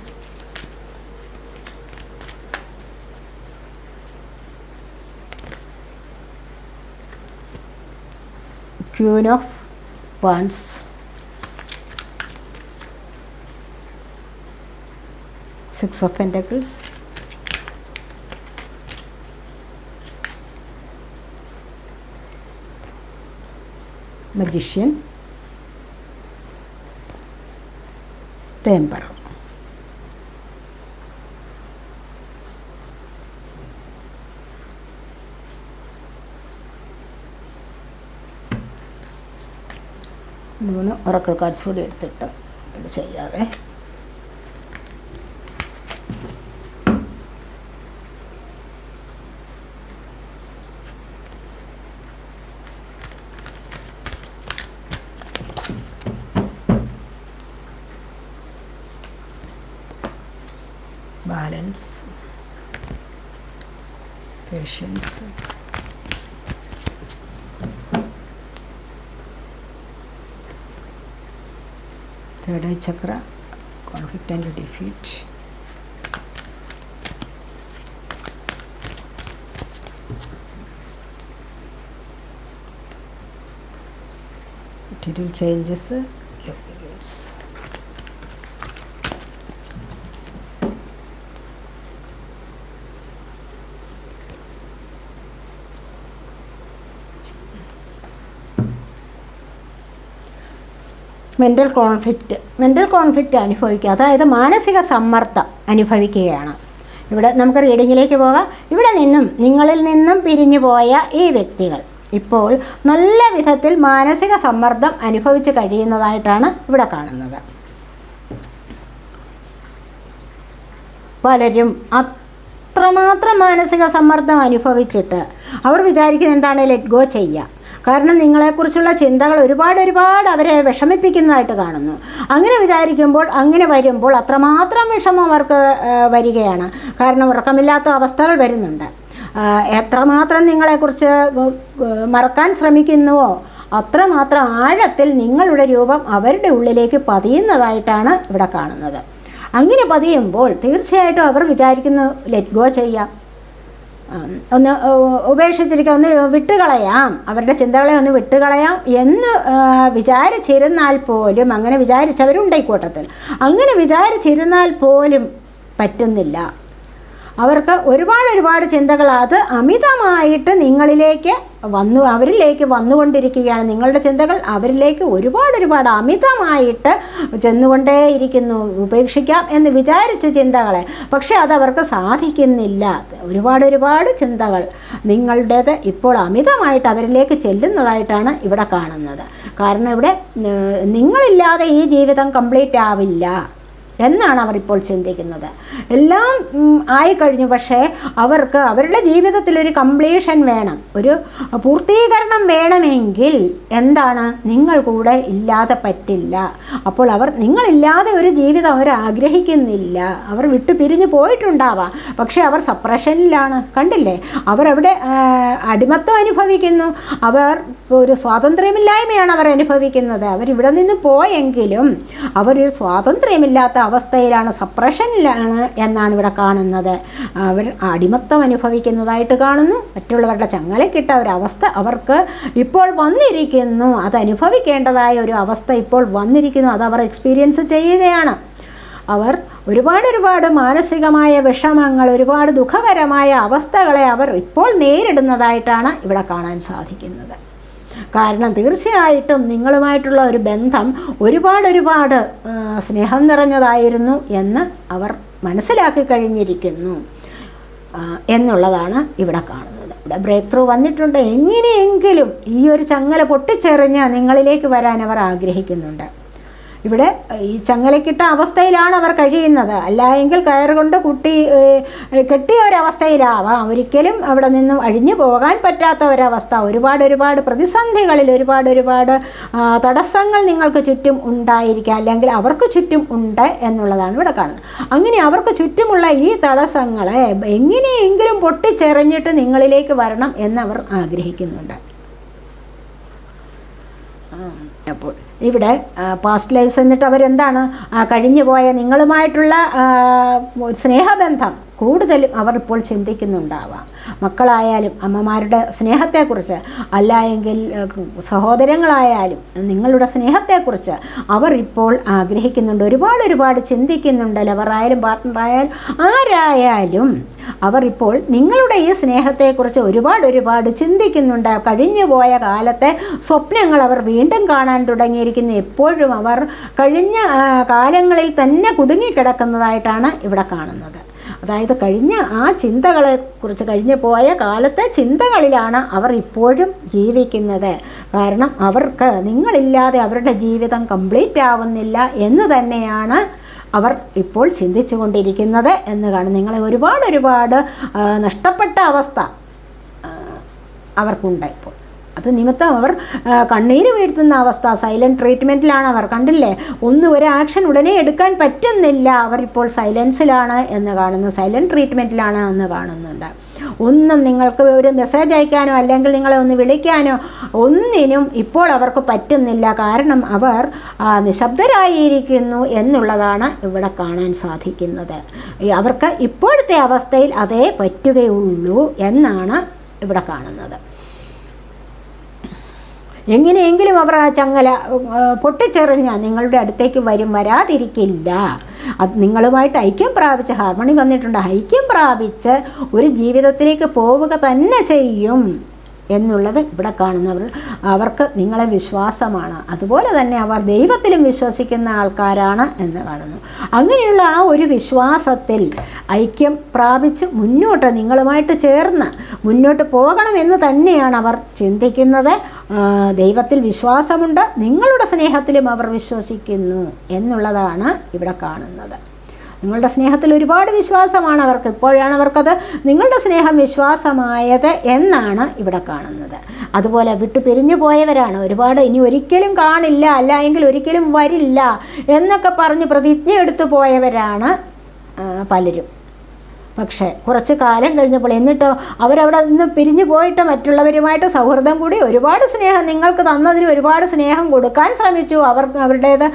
Queen of Wands, Six of Pentacles, Magician, the Emperor. മൂന്ന് ഒറക്കിൾ കാർഡ്സ് കൂടി എടുത്തിട്ട് ഇത് ചെയ്യാവേ. Balance, patience, third eye chakra, conflict and defeat, material changes, lubricants. Mental conflict അനുഭവിക്കുക, അതായത് മാനസിക സമ്മർദ്ദം അനുഭവിക്കുകയാണ്. ഇവിടെ നമുക്ക് റീഡിങ്ങിലേക്ക് പോകാം. ഇവിടെ നിങ്ങളിൽ നിന്നും പിരിഞ്ഞു പോയ ഈ വ്യക്തികൾ ഇപ്പോൾ നല്ല വിധത്തിൽ മാനസിക സമ്മർദ്ദം അനുഭവിച്ച് കഴിയുന്നതായിട്ടാണ് ഇവിടെ കാണുന്നത്. പലരും അത്രമാത്രം മാനസിക സമ്മർദ്ദം അനുഭവിച്ചിട്ട് അവർ വിചാരിക്കുന്നത് എന്താണ്, ലെറ്റ് ഗോ ചെയ്യുക. കാരണം നിങ്ങളെക്കുറിച്ചുള്ള ചിന്തകൾ ഒരുപാട് അവരെ വിഷമിപ്പിക്കുന്നതായിട്ട് കാണുന്നു. അങ്ങനെ വിചാരിക്കുമ്പോൾ, അങ്ങനെ വരുമ്പോൾ അത്രമാത്രം വിഷമം അവർക്ക് വരികയാണ്. കാരണം ഉറക്കമില്ലാത്ത അവസ്ഥകൾ വരുന്നുണ്ട്. എത്രമാത്രം നിങ്ങളെക്കുറിച്ച് മറക്കാൻ ശ്രമിക്കുന്നുവോ അത്രമാത്രം ആഴത്തിൽ നിങ്ങളുടെ രൂപം അവരുടെ ഉള്ളിലേക്ക് പതിയുന്നതായിട്ടാണ് ഇവിടെ കാണുന്നത്. അങ്ങനെ പതിയുമ്പോൾ തീർച്ചയായിട്ടും അവർ വിചാരിക്കുന്നു ലെറ്റ് ഗോ ചെയ്യാം, ഒന്ന് ഉപേക്ഷിച്ചിരിക്കുക, ഒന്ന് വിട്ടുകളയാം, അവരുടെ ചിന്തകളെ ഒന്ന് വിട്ടുകളയാം എന്ന് വിചാരിച്ചിരുന്നാൽ പോലും, അങ്ങനെ വിചാരിച്ചവരുണ്ട് ഈ കൂട്ടത്തിൽ, അങ്ങനെ വിചാരിച്ചിരുന്നാൽ പോലും പറ്റുന്നില്ല. അവർക്ക് ഒരുപാട് ചിന്തകൾ അത് അമിതമായിട്ട് അവരിലേക്ക് വന്നുകൊണ്ടിരിക്കുകയാണ്. നിങ്ങളുടെ ചിന്തകൾ അവരിലേക്ക് ഒരുപാട് അമിതമായിട്ട് ചെന്നുകൊണ്ടേയിരിക്കുന്നു. ഉപേക്ഷിക്കാം എന്ന് വിചാരിച്ചു ചിന്തകളെ, പക്ഷേ അതവർക്ക് സാധിക്കുന്നില്ല. ഒരുപാട് ചിന്തകൾ നിങ്ങളുടേത് ഇപ്പോൾ അമിതമായിട്ട് അവരിലേക്ക് ചെല്ലുന്നതായിട്ടാണ് ഇവിടെ കാണുന്നത്. കാരണം ഇവിടെ നിങ്ങളില്ലാതെ ഈ ജീവിതം കംപ്ലീറ്റ് ആവില്ല എന്നാണ് അവർ ഇപ്പോൾ ചിന്തിക്കുന്നത്. എല്ലാം ആയിക്കഴിഞ്ഞു, പക്ഷേ അവർക്ക് അവരുടെ ജീവിതത്തിലൊരു കംപ്ലീഷൻ വേണം, ഒരു പൂർത്തീകരണം വേണമെങ്കിൽ എന്താണ്, നിങ്ങൾ കൂടെ ഇല്ലാതെ പറ്റില്ല. അപ്പോൾ അവർ നിങ്ങളില്ലാതെ ഒരു ജീവിതം അവർ ആഗ്രഹിക്കുന്നില്ല. അവർ വിട്ടു പിരിഞ്ഞു പോയിട്ടുണ്ടാവാം, പക്ഷേ അവർ സപ്രഷനിലാണ്. കണ്ടില്ലേ, അവരവിടെ അടിമത്തം അനുഭവിക്കുന്നു, അവർ ഒരു സ്വാതന്ത്ര്യമില്ലായ്മയാണ് അവർ അനുഭവിക്കുന്നത്. അവരിവിടെ നിന്ന് പോയെങ്കിലും അവരൊരു സ്വാതന്ത്ര്യമില്ലാത്ത അവസ്ഥയിലാണ്, സപ്രഷനിലാണ് എന്നാണ് ഇവിടെ കാണുന്നത്. അവർ അടിമത്തം അനുഭവിക്കുന്നതായിട്ട് കാണുന്നു. മറ്റുള്ളവരുടെ ചങ്ങലക്കിട്ട ഒരവസ്ഥ അവർക്ക് ഇപ്പോൾ വന്നിരിക്കുന്നു. അത് അനുഭവിക്കേണ്ടതായ ഒരു അവസ്ഥ ഇപ്പോൾ വന്നിരിക്കുന്നു. അതവർ എക്സ്പീരിയൻസ് ചെയ്യുകയാണ്. അവർ ഒരുപാട് മാനസികമായ വിഷമങ്ങൾ, ഒരുപാട് ദുഃഖകരമായ അവസ്ഥകളെ അവർ ഇപ്പോൾ നേരിടുന്നതായിട്ടാണ് ഇവിടെ കാണാൻ സാധിക്കുന്നത്. കാരണം തീർച്ചയായിട്ടും നിങ്ങളുമായിട്ടുള്ള ഒരു ബന്ധം ഒരുപാട് സ്നേഹം നിറഞ്ഞതായിരുന്നു എന്ന് അവർ മനസ്സിലാക്കി കഴിഞ്ഞിരിക്കുന്നു എന്നുള്ളതാണ് ഇവിടെ കാണുന്നത്. ഇവിടെ ബ്രേക്ക് ത്രൂ വന്നിട്ടുണ്ട്. എങ്ങനെയെങ്കിലും ഈ ഒരു ചങ്ങല പൊട്ടിച്ചെറിഞ്ഞ് നിങ്ങളിലേക്ക് വരാൻ അവർ ആഗ്രഹിക്കുന്നുണ്ട്. ഇവിടെ ഈ ചങ്ങലക്കിട്ട അവസ്ഥയിലാണ് അവർ കഴിയുന്നത്. അല്ല എങ്കിൽ കയറുകൊണ്ട് കെട്ടിയ ഒരവസ്ഥയിലാവാം. ഒരിക്കലും അവിടെ നിന്നും അഴിഞ്ഞു പോകാൻ പറ്റാത്ത ഒരവസ്ഥ. ഒരുപാട് പ്രതിസന്ധികളിൽ ഒരുപാട് തടസ്സങ്ങൾ നിങ്ങൾക്ക് ചുറ്റും ഉണ്ടായിരിക്കാം, അല്ലെങ്കിൽ അവർക്ക് ചുറ്റും ഉണ്ട് എന്നുള്ളതാണ് ഇവിടെ കാണുന്നത്. അങ്ങനെ അവർക്ക് ചുറ്റുമുള്ള ഈ തടസ്സങ്ങളെ എങ്ങനെയെങ്കിലും പൊട്ടിച്ചെറിഞ്ഞിട്ട് നിങ്ങളിലേക്ക് വരണം എന്നവർ ആഗ്രഹിക്കുന്നുണ്ട്. അപ്പോൾ ഇവിടെ പാസ്റ്റ് ലൈഫ്സ് എന്നിട്ട് അവരെന്താണ്, കഴിഞ്ഞു പോയ നിങ്ങളുമായിട്ടുള്ള സ്നേഹബന്ധം കൂടുതലും അവർ ഇപ്പോൾ ചിന്തിക്കുന്നുണ്ടാവാം. മക്കളായാലും അമ്മമാരുടെ സ്നേഹത്തെക്കുറിച്ച്, അല്ല എങ്കിൽ സഹോദരങ്ങളായാലും നിങ്ങളുടെ സ്നേഹത്തെക്കുറിച്ച് അവർ ഇപ്പോൾ ആഗ്രഹിക്കുന്നുണ്ട്, ഒരുപാട് ചിന്തിക്കുന്നുണ്ട്. ലവറായാലും പാർട്ട്ണറായാലും ആരായാലും അവർ ഇപ്പോൾ നിങ്ങളുടെ ഈ സ്നേഹത്തെക്കുറിച്ച് ഒരുപാട് ചിന്തിക്കുന്നുണ്ട്. കഴിഞ്ഞു പോയ കാലത്തെ സ്വപ്നങ്ങൾ അവർ വീണ്ടും കാണാൻ തുടങ്ങിയിരിക്കുന്നു. എപ്പോഴും അവർ കഴിഞ്ഞ കാലങ്ങളിൽ തന്നെ കുടുങ്ങിക്കിടക്കുന്നതായിട്ടാണ് ഇവിടെ കാണുന്നത്. അതായത് കഴിഞ്ഞ ആ ചിന്തകളെക്കുറിച്ച്, കഴിഞ്ഞു പോയ കാലത്തെ ചിന്തകളിലാണ് അവർ ഇപ്പോഴും ജീവിക്കുന്നത്. കാരണം അവർക്ക് നിങ്ങളില്ലാതെ അവരുടെ ജീവിതം കംപ്ലീറ്റ് ആവുന്നില്ല എന്ന് തന്നെയാണ് അവർ ഇപ്പോൾ ചിന്തിച്ചു കൊണ്ടിരിക്കുന്നത് എന്ന് കാണും. നിങ്ങളെ ഒരുപാട് നഷ്ടപ്പെട്ട അവസ്ഥ അവർക്കുണ്ട് ഇപ്പോൾ. അത് നിമിത്തം അവർ കണ്ണീര് വീഴ്ത്തുന്ന അവസ്ഥ, സൈലൻറ്റ് ട്രീറ്റ്മെൻറ്റിലാണ് അവർ. കണ്ടില്ലേ, ഒരു ആക്ഷൻ ഉടനെ എടുക്കാൻ പറ്റുന്നില്ല. അവരിപ്പോൾ സൈലൻസിലാണ് എന്ന് കാണുന്നു, സൈലൻറ്റ് ട്രീറ്റ്മെൻറ്റിലാണ് എന്ന് കാണുന്നുണ്ട്. ഒന്നും നിങ്ങൾക്ക് ഒരു മെസ്സേജ് അയക്കാനോ അല്ലെങ്കിൽ നിങ്ങളെ ഒന്ന് വിളിക്കാനോ ഒന്നിനും ഇപ്പോൾ അവർക്ക് പറ്റുന്നില്ല. കാരണം അവർ നിശബ്ദരായിരിക്കുന്നു എന്നുള്ളതാണ് ഇവിടെ കാണാൻ സാധിക്കുന്നത്. അവർക്ക് ഇപ്പോഴത്തെ അവസ്ഥയിൽ അതേ പറ്റുകയുള്ളൂ എന്നാണ് ഇവിടെ കാണുന്നത്. എങ്ങനെയെങ്കിലും അവർ ആ ചങ്ങല പൊട്ടിച്ചെറിഞ്ഞ് നിങ്ങളുടെ അടുത്തേക്ക് വരാതിരിക്കില്ല. അത് നിങ്ങളുമായിട്ട് ഐക്യം പ്രാപിച്ച്, ഹാർമണി വന്നിട്ടുണ്ട്, ഐക്യം പ്രാപിച്ച് ഒരു ജീവിതത്തിലേക്ക് പോവുക തന്നെ ചെയ്യും എന്നുള്ളത് ഇവിടെ കാണുന്നവർ. അവർക്ക് നിങ്ങളെ വിശ്വാസമാണ്. അതുപോലെ തന്നെ അവർ ദൈവത്തിലും വിശ്വസിക്കുന്ന ആൾക്കാരാണ് എന്ന് കാണുന്നു. അങ്ങനെയുള്ള ആ ഒരു വിശ്വാസത്തിൽ ഐക്യം പ്രാപിച്ച് മുന്നോട്ട് നിങ്ങളുമായിട്ട് ചേർന്ന് മുന്നോട്ട് പോകണമെന്ന് തന്നെയാണ് അവർ ചിന്തിക്കുന്നത്. ദൈവത്തിൽ വിശ്വാസമുണ്ട്, നിങ്ങളുടെ സ്നേഹത്തിലും അവർ വിശ്വസിക്കുന്നു എന്നുള്ളതാണ് ഇവിടെ കാണുന്നത്. നിങ്ങളുടെ സ്നേഹത്തിൽ ഒരുപാട് വിശ്വാസമാണ് അവർക്ക്. ഇപ്പോഴാണ് അവർക്കത് നിങ്ങളുടെ സ്നേഹം വിശ്വാസമായത് എന്നാണ് ഇവിടെ കാണുന്നത്. അതുപോലെ വിട്ടു പിരിഞ്ഞു പോയവരാണ് ഇനി ഒരിക്കലും കാണില്ല, അല്ല എങ്കിൽ ഒരിക്കലും വരില്ല എന്നൊക്കെ പറഞ്ഞ് പ്രതിജ്ഞ എടുത്തു പോയവരാണ് പലരും. പക്ഷേ കുറച്ച് കാലം കഴിഞ്ഞപ്പോൾ, എന്നിട്ടോ അവരവിടെ നിന്ന് പിരിഞ്ഞു പോയിട്ട് മറ്റുള്ളവരുമായിട്ട് സൗഹൃദം കൂടി, ഒരുപാട് സ്നേഹം നിങ്ങൾക്ക് തന്നതിന് ഒരുപാട് സ്നേഹം കൊടുക്കാൻ ശ്രമിച്ചു. അവരുടേത്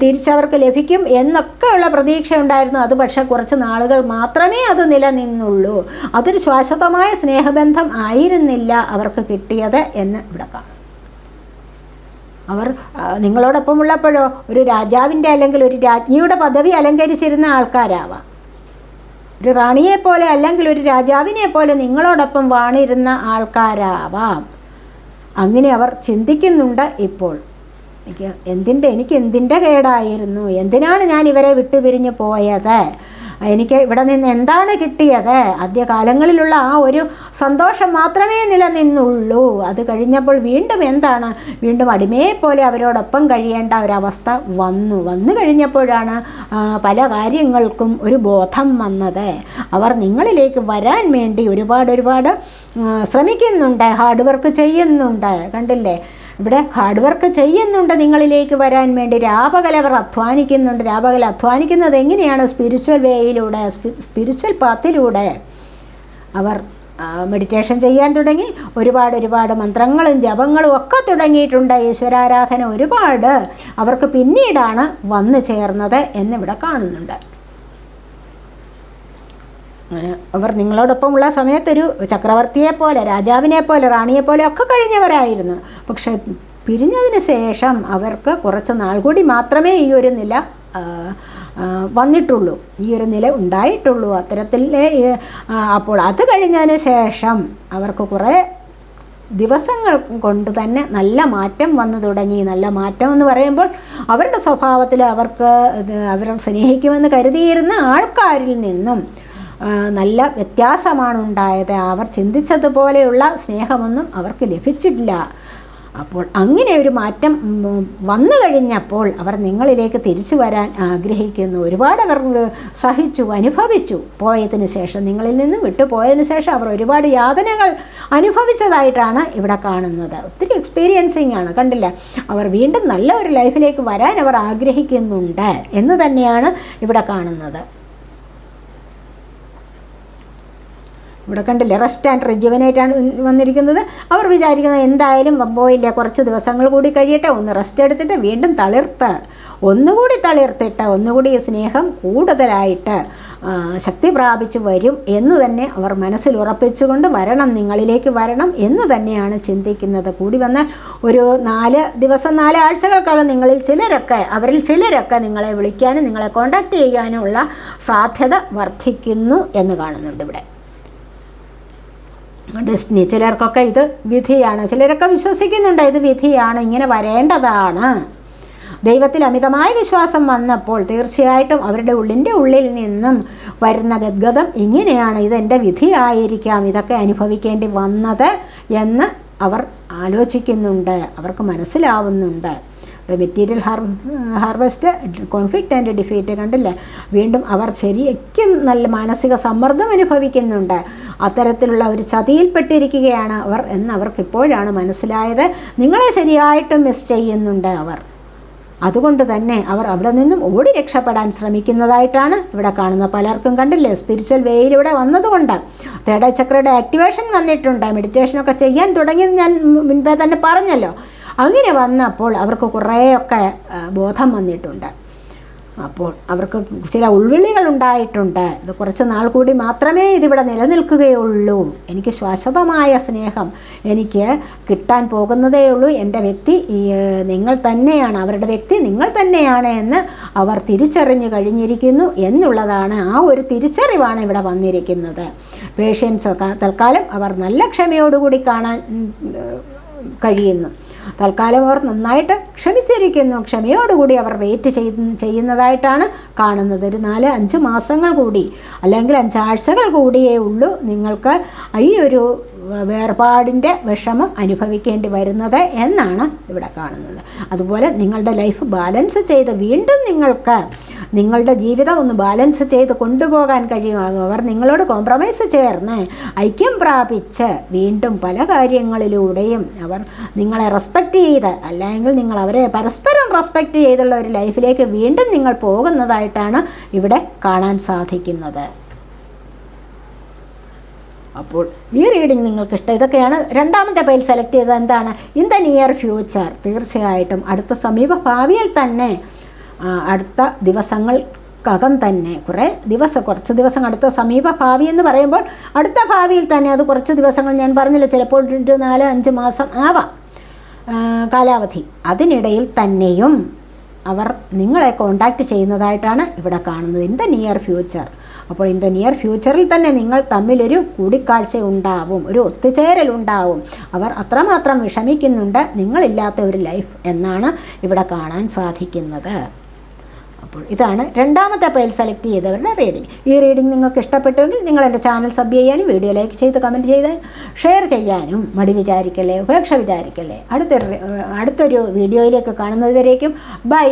തിരിച്ചവർക്ക് ലഭിക്കും എന്നൊക്കെയുള്ള പ്രതീക്ഷ ഉണ്ടായിരുന്നു. അത് പക്ഷേ കുറച്ച് നാളുകൾ മാത്രമേ അത് നിലനിന്നുള്ളൂ. അതൊരു ശാശ്വതമായ സ്നേഹബന്ധം ആയിരുന്നില്ല അവർക്ക് കിട്ടിയത് എന്ന് ഇവിടെ കാണാം. അവർ നിങ്ങളോടൊപ്പം ഉള്ളപ്പോഴോ ഒരു രാജാവിൻ്റെ അല്ലെങ്കിൽ ഒരു രാജ്ഞിയുടെ പദവി അലങ്കരിച്ചിരുന്ന ആൾക്കാരാവാം. ഒരു റാണിയെപ്പോലെ അല്ലെങ്കിൽ ഒരു രാജാവിനെ പോലെ നിങ്ങളോടൊപ്പം വാണിരുന്ന ആൾക്കാരാവാം. അങ്ങനെ അവർ ചിന്തിക്കുന്നുണ്ട് ഇപ്പോൾ. എനിക്ക് എന്തിൻ്റെ കേടായിരുന്നു, എന്തിനാണ് ഞാൻ ഇവരെ വിട്ടുപിരിഞ്ഞ് പോയത്, എനിക്ക് ഇവിടെ നിന്ന് എന്താണ് കിട്ടിയത്? ആദ്യകാലങ്ങളിലുള്ള ആ ഒരു സന്തോഷം മാത്രമേ നിലനിന്നുള്ളൂ. അത് കഴിഞ്ഞപ്പോൾ വീണ്ടും എന്താണ്? വീണ്ടും അടിമയെപ്പോലെ അവരോടൊപ്പം കഴിയേണ്ട ഒരവസ്ഥ വന്നു കഴിഞ്ഞപ്പോഴാണ് പല കാര്യങ്ങൾക്കും ഒരു ബോധം വന്നത്. അവർ നിങ്ങളിലേക്ക് വരാൻ വേണ്ടി ഒരുപാട് ശ്രമിക്കുന്നുണ്ട്, ഹാർഡ് വർക്ക് ചെയ്യുന്നുണ്ട്. കണ്ടില്ലേ, ഇവിടെ ഹാർഡ് വർക്ക് ചെയ്യുന്നുണ്ട് നിങ്ങളിലേക്ക് വരാൻ വേണ്ടി. രാപകൽ അവർ അധ്വാനിക്കുന്നുണ്ട്. രാപകൽ അധ്വാനിക്കുന്നത് എങ്ങനെയാണ്? സ്പിരിച്വൽ വേയിലൂടെ, സ്പിരിച്വൽ പാത്തിലൂടെ. അവർ മെഡിറ്റേഷൻ ചെയ്യാൻ തുടങ്ങി. ഒരുപാട് മന്ത്രങ്ങളും ജപങ്ങളും ഒക്കെ തുടങ്ങിയിട്ടുണ്ട്. ഈശ്വരാരാധന ഒരുപാട് അവർക്ക് പിന്നീടാണ് വന്നു ചേർന്നത് എന്നിവിടെ കാണുന്നുണ്ട്. അങ്ങനെ അവർ നിങ്ങളോടൊപ്പമുള്ള സമയത്തൊരു ചക്രവർത്തിയെപ്പോലെ, രാജാവിനെപ്പോലെ, റാണിയെപ്പോലെ ഒക്കെ കഴിഞ്ഞവരായിരുന്നു. പക്ഷേ പിരിഞ്ഞതിന് ശേഷം അവർക്ക് കുറച്ച് നാൾ കൂടി മാത്രമേ ഈ ഒരു നില വന്നിട്ടുള്ളൂ, ഈ ഒരു നില ഉണ്ടായിട്ടുള്ളൂ. അത്തരത്തിലെ അപ്പോൾ അത് കഴിഞ്ഞതിന് ശേഷം അവർക്ക് കുറേ ദിവസങ്ങൾ കൊണ്ട് തന്നെ നല്ല മാറ്റം വന്നു തുടങ്ങി. നല്ല മാറ്റം എന്ന് പറയുമ്പോൾ അവരുടെ സ്വഭാവത്തിൽ അവർ സ്നേഹിക്കുമെന്ന് കരുതിയിരുന്ന ആൾക്കാരിൽ നിന്നും നല്ല വ്യത്യാസമാണ് ഉണ്ടായത്. അവർ ചിന്തിച്ചതുപോലെയുള്ള സ്നേഹമൊന്നും അവർക്ക് ലഭിച്ചിട്ടില്ല. അപ്പോൾ അങ്ങനെ ഒരു മാറ്റം വന്നു കഴിഞ്ഞപ്പോൾ അവർ നിങ്ങളിലേക്ക് തിരിച്ചു വരാൻ ആഗ്രഹിക്കുന്നു. ഒരുപാട് അവർ സഹിച്ചു, അനുഭവിച്ചു. പോയതിന് ശേഷം, നിങ്ങളിൽ നിന്നും വിട്ടുപോയതിന് ശേഷം അവർ ഒരുപാട് യാതനകൾ അനുഭവിച്ചതായിട്ടാണ് ഇവിടെ കാണുന്നത്. ഒത്തിരി എക്സ്പീരിയൻസിങ് ആണ്. കണ്ടില്ല, അവർ വീണ്ടും നല്ല ഒരു ലൈഫിലേക്ക് വരാൻ അവർ ആഗ്രഹിക്കുന്നുണ്ട് എന്ന് തന്നെയാണ് ഇവിടെ കാണുന്നത്. ഇവിടെ കണ്ടില്ലേ, റെസ്റ്റ് ആൻഡ് റിജുവനേറ്റാണ് വന്നിരിക്കുന്നത്. അവർ വിചാരിക്കുന്നത് എന്തായാലും പോയില്ല, കുറച്ച് ദിവസങ്ങൾ കൂടി കഴിയട്ടെ, ഒന്ന് റെസ്റ്റ് എടുത്തിട്ട് വീണ്ടും ഒന്നുകൂടി തളിർത്തിട്ട് ഒന്നുകൂടി സ്നേഹം കൂടുതലായിട്ട് ശക്തി പ്രാപിച്ച് വരും എന്ന് തന്നെ അവർ മനസ്സിൽ ഉറപ്പിച്ചുകൊണ്ട് നിങ്ങളിലേക്ക് വരണം എന്ന് തന്നെയാണ് ചിന്തിക്കുന്നത്. കൂടി വന്ന ഒരു 4 ദിവസം 4 ആഴ്ചകൾക്കകം അവരിൽ ചിലരൊക്കെ നിങ്ങളെ വിളിക്കാനും നിങ്ങളെ കോൺടാക്റ്റ് ചെയ്യാനും ഉള്ള സാധ്യത വർദ്ധിക്കുന്നു എന്ന് കാണുന്നുണ്ട് ഇവിടെ. ഡെസ്റ്റിനി, ചിലർക്കൊക്കെ ഇത് വിധിയാണ്. ചിലരൊക്കെ വിശ്വസിക്കുന്നുണ്ട് ഇത് വിധിയാണ്, ഇങ്ങനെ വരേണ്ടതാണ്. ദൈവത്തിൽ അമിതമായ വിശ്വാസം വന്നപ്പോൾ തീർച്ചയായിട്ടും അവരുടെ ഉള്ളിൽ നിന്നും വരുന്ന ഗദ്ഗതം ഇങ്ങനെയാണ്, ഇതെൻ്റെ വിധിയായിരിക്കാം, ഇതൊക്കെ അനുഭവിക്കേണ്ടി വന്നത് എന്ന് അവർ ആലോചിക്കുന്നുണ്ട്, അവർക്ക് മനസ്സിലാവുന്നുണ്ട്. Material harvest, conflict and defeat കണ്ടില്ലേ, വീണ്ടും അവർ ശരിക്കും നല്ല മാനസിക സമ്മർദ്ദം അനുഭവിക്കുന്നുണ്ട്. അത്തരത്തിലുള്ള ഒരു ചതിയിൽപ്പെട്ടിരിക്കുകയാണ് അവർ എന്ന് അവർക്കിപ്പോഴാണ് മനസ്സിലായത്. നിങ്ങളെ ശരിയായിട്ടും മിസ് ചെയ്യുന്നുണ്ട് അവർ. അതുകൊണ്ട് തന്നെ അവർ അവിടെ നിന്നും ഓടി രക്ഷപ്പെടാൻ ശ്രമിക്കുന്നതായിട്ടാണ് ഇവിടെ കാണുന്നത്. പലർക്കും കണ്ടില്ലേ, സ്പിരിച്വൽ വേയിലൂടെ വന്നതുകൊണ്ട് തേർഡ് ചക്രയുടെ ആക്ടിവേഷൻ വന്നിട്ടുണ്ട്. മെഡിറ്റേഷനൊക്കെ ചെയ്യാൻ തുടങ്ങിയെന്ന് ഞാൻ മുൻപേ തന്നെ പറഞ്ഞല്ലോ. അങ്ങനെ വന്നപ്പോൾ അവർക്ക് കുറേയൊക്കെ ബോധം വന്നിട്ടുണ്ട്. അപ്പോൾ അവർക്ക് ചില ഉൾവിളികൾ ഉണ്ടായിട്ടുണ്ട്. ഇത് കുറച്ച് നാൾ കൂടി മാത്രമേ ഇതിവിടെ നിലനിൽക്കുകയുള്ളൂ, എനിക്ക് ശാശ്വതമായ സ്നേഹം എനിക്ക് കിട്ടാൻ പോകുന്നതേ ഉള്ളൂ, എൻ്റെ വ്യക്തി നിങ്ങൾ തന്നെയാണ്, അവരുടെ വ്യക്തി നിങ്ങൾ തന്നെയാണ് എന്ന് അവർ തിരിച്ചറിഞ്ഞു കഴിഞ്ഞിരിക്കുന്നു എന്നുള്ളതാണ്. ആ ഒരു തിരിച്ചറിവാണ് ഇവിടെ വന്നിരിക്കുന്നത്. പേഷ്യൻസ് തൽക്കാലം അവർ നല്ല ക്ഷമയോടുകൂടി കാണാൻ കഴിയുന്നു. തൽക്കാലം അവർ നന്നായിട്ട് ക്ഷമിച്ചിരിക്കുന്നു. ക്ഷമയോടുകൂടി അവർ വെയിറ്റ് ചെയ്യുന്നതായിട്ടാണ് കാണുന്നത്. ഒരു 4-5 മാസങ്ങൾ കൂടി അല്ലെങ്കിൽ 5 ആഴ്ചകൾ കൂടിയേ ഉള്ളൂ നിങ്ങൾക്ക് ഈ ഒരു വേർപാടിൻ്റെ വിഷമം അനുഭവിക്കേണ്ടി വരുന്നത് എന്നാണ് ഇവിടെ കാണുന്നത്. അതുപോലെ നിങ്ങളുടെ ലൈഫ് ബാലൻസ് ചെയ്ത് വീണ്ടും നിങ്ങൾക്ക് നിങ്ങളുടെ ജീവിതം ഒന്ന് ബാലൻസ് ചെയ്ത് കൊണ്ടുപോകാൻ കഴിയും. അവർ നിങ്ങളോട് കോംപ്രമൈസ് ചേർന്ന് ഐക്യം പ്രാപിച്ച് വീണ്ടും പല കാര്യങ്ങളിലൂടെയും അവർ നിങ്ങളെ റെസ്പെക്റ്റ് ചെയ്ത്, അല്ലെങ്കിൽ നിങ്ങൾ അവരെ പരസ്പരം റെസ്പെക്റ്റ് ചെയ്തുള്ള ഒരു ലൈഫിലേക്ക് വീണ്ടും നിങ്ങൾ പോകുന്നതായിട്ടാണ് ഇവിടെ കാണാൻ സാധിക്കുന്നത്. അപ്പോൾ ഈ റീഡിംഗ് നിങ്ങൾക്ക് ഇഷ്ടം. ഇതൊക്കെയാണ് രണ്ടാമത്തെ പേജിൽ സെലക്ട് ചെയ്തത്. എന്താണ്? In the near future. തീർച്ചയായിട്ടും അടുത്ത സമീപ ഭാവിയിൽ തന്നെ, അടുത്ത ദിവസങ്ങൾക്കകം തന്നെ, കുറച്ച് ദിവസം അടുത്ത സമീപ ഭാവി എന്ന് പറയുമ്പോൾ അടുത്ത ഭാവിയിൽ തന്നെ, അത് കുറച്ച് ദിവസങ്ങൾ ഞാൻ പറഞ്ഞില്ല, ചിലപ്പോൾ 4-5 മാസം ആവാം കാലാവധി. അതിനിടയിൽ തന്നെയും അവർ നിങ്ങളെ കോണ്ടാക്റ്റ് ചെയ്യുന്നതായിട്ടാണ് ഇവിടെ കാണുന്നത്. In the near future. അപ്പോൾ ഇൻ ദ നിയർ ഫ്യൂച്ചറിൽ തന്നെ നിങ്ങൾ തമ്മിലൊരു കൂടിക്കാഴ്ച ഉണ്ടാവും, ഒരു ഒത്തുചേരലുണ്ടാവും. അവർ അത്രമാത്രം വിഷമിക്കുന്നുണ്ട് നിങ്ങളില്ലാത്ത ഒരു ലൈഫ് എന്നാണ് ഇവിടെ കാണാൻ സാധിക്കുന്നത്. അപ്പോൾ ഇതാണ് രണ്ടാമത്തെ പേൽ സെലക്ട് ചെയ്തവരുടെ റീഡിംഗ്. ഈ റീഡിംഗ് നിങ്ങൾക്ക് ഇഷ്ടപ്പെട്ടുവെങ്കിൽ നിങ്ങൾ എൻ്റെ ചാനൽ സബ് ചെയ്യാനും വീഡിയോ ലൈക്ക് ചെയ്ത് കമൻറ്റ് ചെയ്ത് ഷെയർ ചെയ്യാനും മടി വിചാരിക്കല്ലേ, ഉപേക്ഷ വിചാരിക്കല്ലേ. അടുത്തൊരു വീഡിയോയിലേക്ക് കാണുന്നത് വരേക്കും ബൈ.